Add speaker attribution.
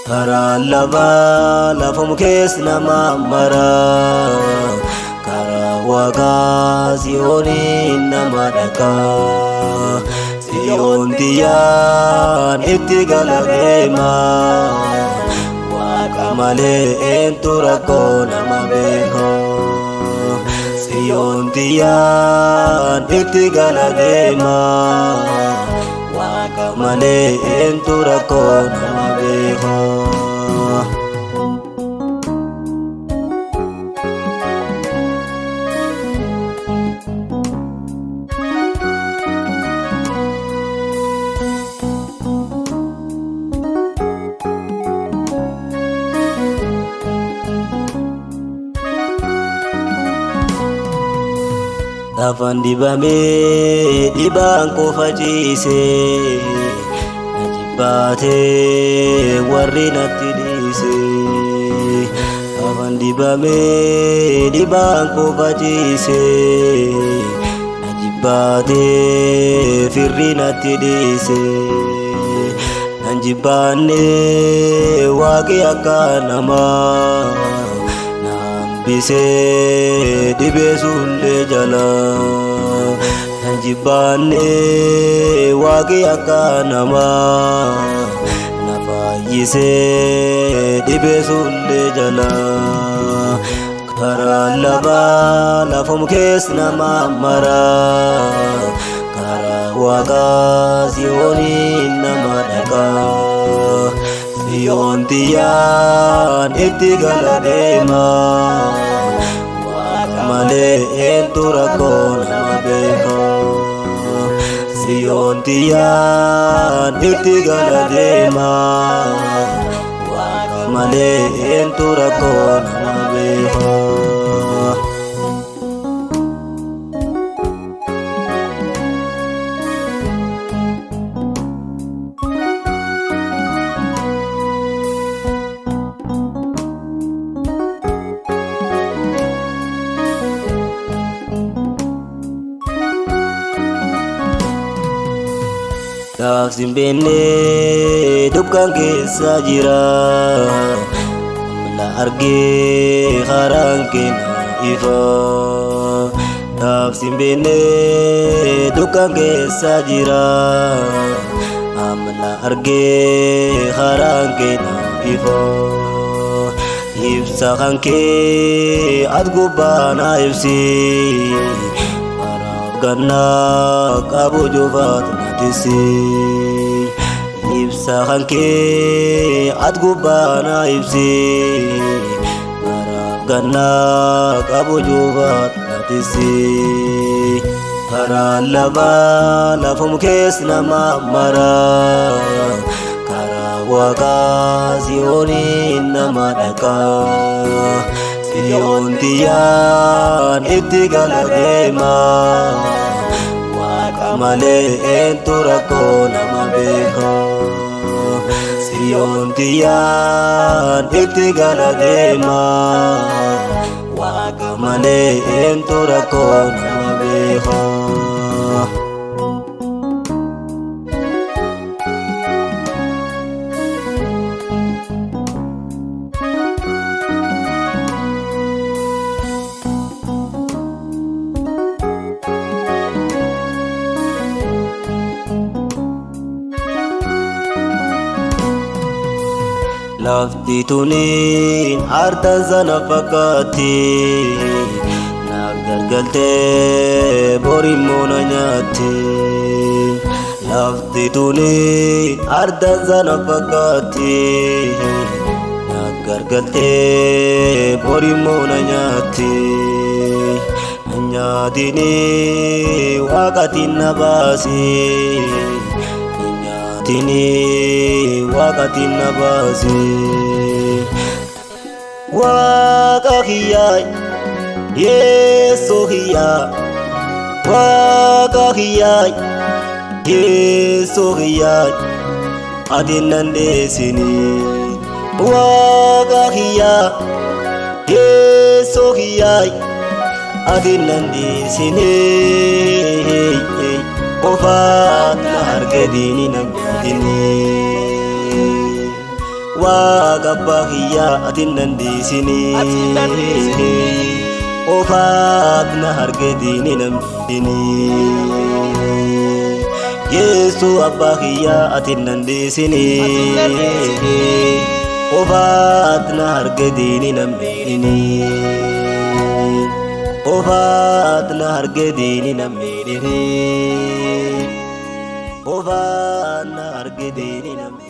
Speaker 1: Karaa lafum keessa nama mara, karaa waaqaa Siyooniin nama dhaqa. Siyoon tiyyaan itti gala deema, waaqa malee eentu rakkoo nama beeka. Siyoon tiyyaan itti gala deema, waaqa malee eentu rakkoo nama beeka. Afaan dibamee dhibaan qofa ciisee na jibbaatee warri natti dhiisee. Afaan dibamee dhibaan qofa ciisee na jibbaatee firri natti dhiisee. Nan jibbaannee waaqi akka namaa bisee dhibee sullee jala. Nan jibbaannee waaqi akka namaa na fayyisee dhibee sullee jala. Karaa lafum keessa nama mara, karaa waaqaa Siyooniin nama dhaqa. Siyoon tiyyaan itti gala deema, waaqa malee eentu rakkoo nama beeka. Siyoon tiyyaan itti gala deema, waaqa malee eentu rakkoo nama beeka. Gaafsin beennee dukkan keessa jira, amala argee karaan kenna ifa. Gaafsin beennee dukkan keessa jira, amala argee karaan kenna ifa. Ibsa kan kee at gubbaa na ibsi, karaaf gannaa qabu jufaat na tisi. Ibsa kan kee at gubbaa na ibsi, karaaf gannaa qabu jufaat na tisi. Karaa lafum keessa nama mara, karaa waaqaa Siyooniin nama dhaqa. Siyoon tiyyaan itti gala deema, waaqa malee eentu rakkoo nama beeka. Siyoon tiyyaan itti gala deema, waaqa malee eentu rakkoo nama beeka. Lafti tuniin hartan sana fakkaatti, na galgaltee borimmoo na nyaatti. Lafti tuniin hartan sana fakkaatti, na galgaltee borimmoo na nyaatti. Nyaatini waaqatiin na baasi, tini waqatin na baasi. Waqa kiyya Yesu kiyya, Waqahiyai Yesuhiyai Adinande sini Waqahiyai Yesuhiyai Adinande sini Ofat na hargadini namdini Waqabahiya adinande sini Ofat na hargadini namdini Yesu abahiya adinande sini Ofat na hargadini namdini Ofat na hargadini namdini Ofat na hargadini namdini